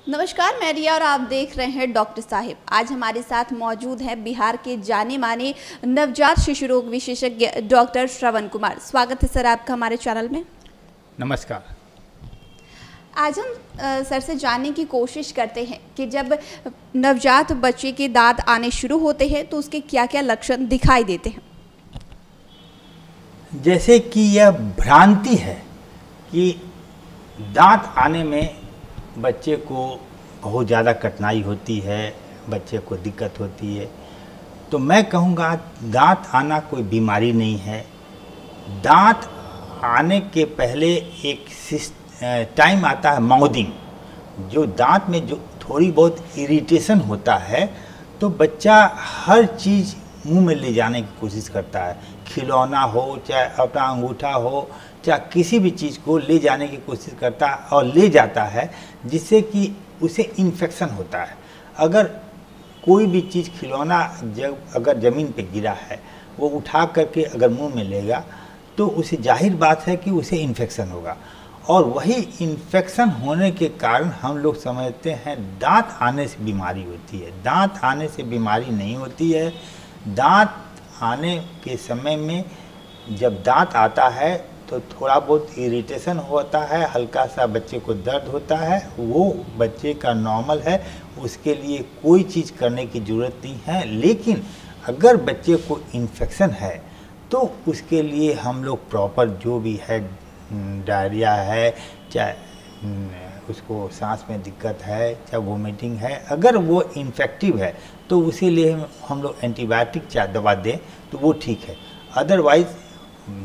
नमस्कार, मैं रिया और आप देख रहे हैं डॉक्टर साहिब। आज हमारे साथ मौजूद हैं बिहार के जाने माने नवजात शिशु रोग विशेषज्ञ डॉक्टर श्रवण कुमार। स्वागत है सर आपका हमारे चैनल में। नमस्कार। आज हम सर से जानने की कोशिश करते हैं कि जब नवजात बच्चे के दांत आने शुरू होते हैं तो उसके क्या क्या लक्षण दिखाई देते हैं। जैसे कि यह भ्रांति है कि दांत आने में बच्चे को बहुत ज़्यादा कठिनाई होती है, बच्चे को दिक्कत होती है, तो मैं कहूँगा दांत आना कोई बीमारी नहीं है। दांत आने के पहले एक टाइम आता है माउदिंग, जो दांत में जो थोड़ी बहुत इरिटेशन होता है तो बच्चा हर चीज़ मुंह में ले जाने की कोशिश करता है। खिलौना हो, चाहे अपना अंगूठा हो, चाहे किसी भी चीज़ को ले जाने की कोशिश करता है और ले जाता है, जिससे कि उसे इन्फेक्शन होता है। अगर कोई भी चीज़ खिलौना जब अगर ज़मीन पे गिरा है, वो उठा करके अगर मुंह में लेगा तो उसे जाहिर बात है कि उसे इन्फेक्शन होगा, और वही इन्फेक्शन होने के कारण हम लोग समझते हैं दांत आने से बीमारी होती है। दांत आने से बीमारी नहीं होती है। दांत आने के समय में जब दांत आता है तो थोड़ा बहुत इरिटेशन होता है, हल्का सा बच्चे को दर्द होता है, वो बच्चे का नॉर्मल है, उसके लिए कोई चीज़ करने की ज़रूरत नहीं है। लेकिन अगर बच्चे को इन्फेक्शन है तो उसके लिए हम लोग प्रॉपर जो भी है, डायरिया है, चाहे उसको सांस में दिक्कत है, चाहे वोमिटिंग है, अगर वो इन्फेक्टिव है तो उसी लिए हम लोग एंटीबायोटिक चाहे दवा दें तो वो ठीक है। अदरवाइज़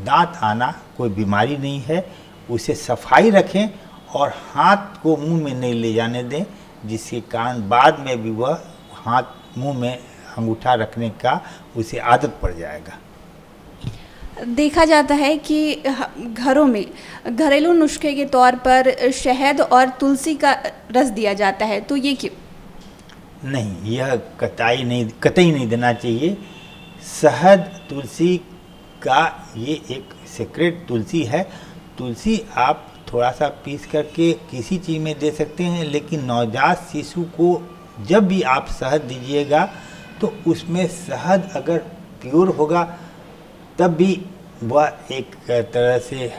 दांत आना कोई बीमारी नहीं है। उसे सफाई रखें और हाथ को मुंह में नहीं ले जाने दें, जिसके कारण बाद में भी वह हाथ मुंह में अंगूठा रखने का उसे आदत पड़ जाएगा। देखा जाता है कि घरों में घरेलू नुस्खे के तौर पर शहद और तुलसी का रस दिया जाता है, तो ये क्यों? नहीं, यह कतई नहीं देना चाहिए। शहद तुलसी का ये एक सीक्रेट तुलसी है। तुलसी आप थोड़ा सा पीस करके किसी चीज़ में दे सकते हैं, लेकिन नवजात शिशु को जब भी आप शहद दीजिएगा तो उसमें शहद अगर प्योर होगा तब भी वह एक तरह से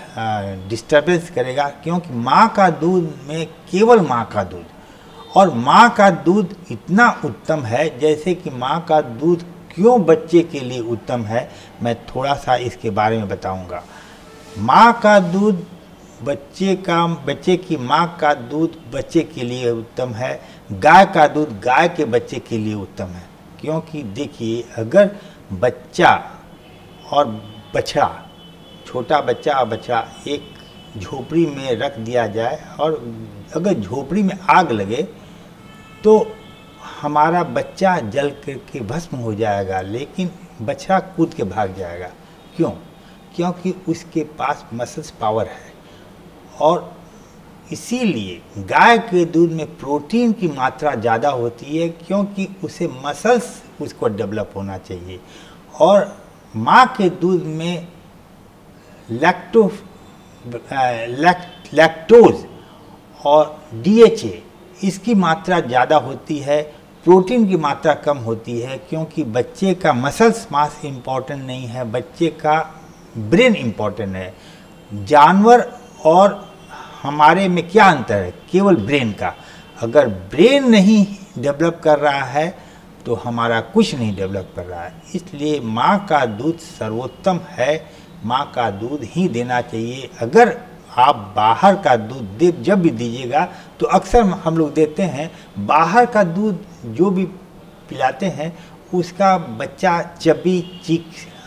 डिस्टर्बेंस करेगा, क्योंकि माँ का दूध में केवल माँ का दूध, और माँ का दूध इतना उत्तम है। जैसे कि माँ का दूध क्यों बच्चे के लिए उत्तम है, मैं थोड़ा सा इसके बारे में बताऊंगा। माँ का दूध बच्चे की माँ का दूध बच्चे के लिए उत्तम है। गाय का दूध गाय के बच्चे के लिए उत्तम है, क्योंकि देखिए अगर बच्चा और बछड़ा, छोटा बच्चा और बछड़ा एक झोपड़ी में रख दिया जाए और अगर झोपड़ी में आग लगे तो हमारा बच्चा जल के भस्म हो जाएगा, लेकिन बछड़ा कूद के भाग जाएगा। क्यों? क्योंकि उसके पास मसल्स पावर है, और इसीलिए गाय के दूध में प्रोटीन की मात्रा ज़्यादा होती है, क्योंकि उसे मसल्स उसको डेवलप होना चाहिए। और माँ के दूध में लैक्टोज और DHA इसकी मात्रा ज़्यादा होती है, प्रोटीन की मात्रा कम होती है, क्योंकि बच्चे का मसल्स मास इम्पॉर्टेंट नहीं है, बच्चे का ब्रेन इम्पॉर्टेंट है। जानवर और हमारे में क्या अंतर है? केवल ब्रेन का। अगर ब्रेन नहीं डेवलप कर रहा है तो हमारा कुछ नहीं डेवलप कर रहा है। इसलिए माँ का दूध सर्वोत्तम है, माँ का दूध ही देना चाहिए। अगर आप बाहर का दूध जब भी दीजिएगा तो अक्सर हम लोग देते हैं बाहर का दूध, जो भी पिलाते हैं उसका बच्चा चबी चीक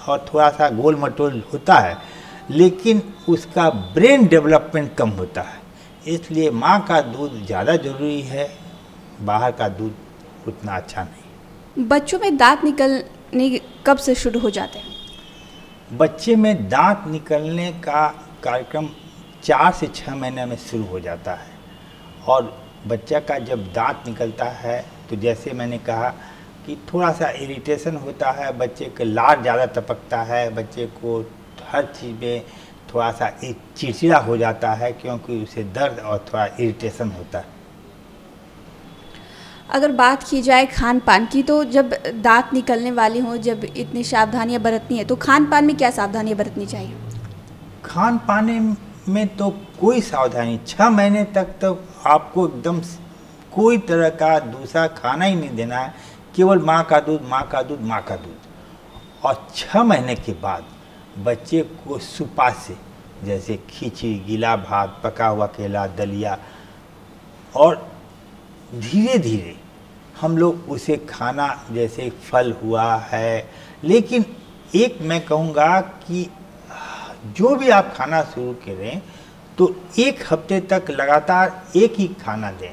और थोड़ा सा गोल मटोल होता है, लेकिन उसका ब्रेन डेवलपमेंट कम होता है। इसलिए माँ का दूध ज़्यादा ज़रूरी है, बाहर का दूध उतना अच्छा नहीं। बच्चों में दांत निकलने कब से शुरू हो जाते हैं? बच्चे में दांत निकलने का कार्यक्रम 4 से 6 महीने में शुरू हो जाता है, और बच्चा का जब दांत निकलता है तो जैसे मैंने कहा कि थोड़ा सा इरिटेशन होता है, बच्चे के लार ज़्यादा टपकता है, बच्चे को हर चीज़ में थोड़ा सा चिड़चिड़ा हो जाता है, क्योंकि उसे दर्द और थोड़ा इरिटेशन होता है। अगर बात की जाए खान पान की, तो जब दांत निकलने वाले हों, जब इतनी सावधानियां बरतनी है, तो खान पान में क्या सावधानियां बरतनी चाहिए? खान पान में तो कोई सावधानी, 6 महीने तक तो आपको एकदम कोई तरह का दूसरा खाना ही नहीं देना है, केवल माँ का दूध, माँ का दूध, माँ का दूध। और 6 महीने के बाद बच्चे को सुपाच्य जैसे खिचड़ी, गीला भात, पका हुआ केला, दलिया, और धीरे धीरे हम लोग उसे खाना, जैसे फल हुआ है। लेकिन एक मैं कहूँगा कि जो भी आप खाना शुरू करें तो 1 हफ्ते तक लगातार एक ही खाना दें।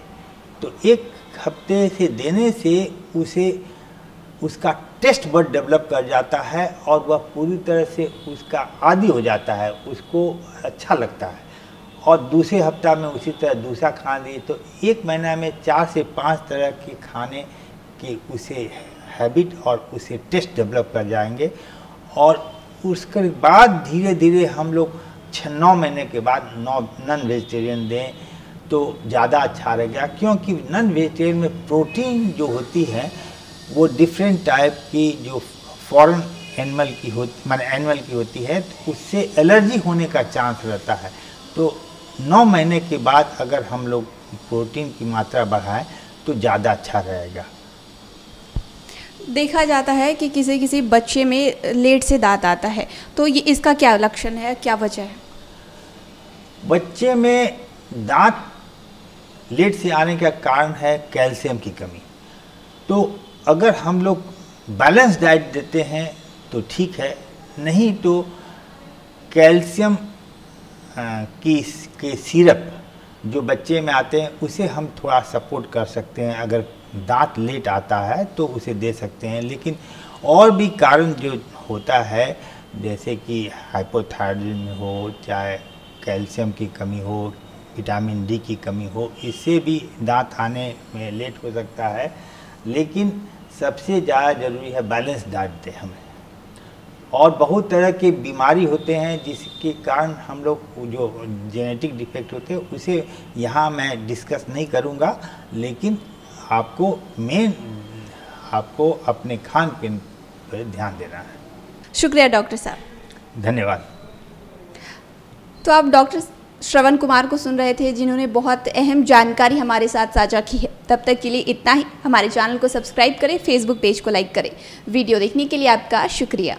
तो 1 हफ्ते से देने से उसे उसका टेस्ट बड डेवलप कर जाता है और वह पूरी तरह से उसका आदी हो जाता है, उसको अच्छा लगता है। और दूसरे हफ्ता में उसी तरह दूसरा खाना दिए तो 1 महीना में 4 से 5 तरह के खाने की उसे हैबिट और उसे टेस्ट डेवलप कर जाएंगे। और उसके बाद धीरे धीरे हम लोग 9 महीने के बाद नॉन वेजिटेरियन दें तो ज़्यादा अच्छा रहेगा, क्योंकि नॉन वेजिटेरियन में प्रोटीन जो होती है वो डिफरेंट टाइप की, जो फॉरेन एनिमल की होती, माने एनिमल की होती है, तो उससे एलर्जी होने का चांस रहता है। तो 9 महीने के बाद अगर हम लोग प्रोटीन की मात्रा बढ़ाएं तो ज़्यादा अच्छा रहेगा। देखा जाता है कि किसी किसी बच्चे में लेट से दांत आता है, तो ये इसका क्या लक्षण है, क्या वजह है? बच्चे में दांत लेट से आने का कारण है कैल्शियम की कमी। तो अगर हम लोग बैलेंस डाइट देते हैं तो ठीक है, नहीं तो कैल्शियम के सिरप जो बच्चे में आते हैं उसे हम थोड़ा सपोर्ट कर सकते हैं। अगर दांत लेट आता है तो उसे दे सकते हैं। लेकिन और भी कारण जो होता है, जैसे कि हाइपोथायराइडिज्म हो, चाहे कैल्शियम की कमी हो, विटामिन डी की कमी हो, इससे भी दांत आने में लेट हो सकता है। लेकिन सबसे ज़्यादा ज़रूरी है बैलेंस डाइट दें हमें। और बहुत तरह के बीमारी होते हैं जिसके कारण हम लोग जो जेनेटिक डिफेक्ट होते हैं उसे यहाँ मैं डिस्कस नहीं करूँगा, लेकिन आपको अपने खान पीन पर ध्यान देना है। शुक्रिया डॉक्टर साहब। धन्यवाद। तो आप डॉक्टर श्रवण कुमार को सुन रहे थे, जिन्होंने बहुत अहम जानकारी हमारे साथ साझा की है। तब तक के लिए इतना ही। हमारे चैनल को सब्सक्राइब करें, फेसबुक पेज को लाइक करें। वीडियो देखने के लिए आपका शुक्रिया।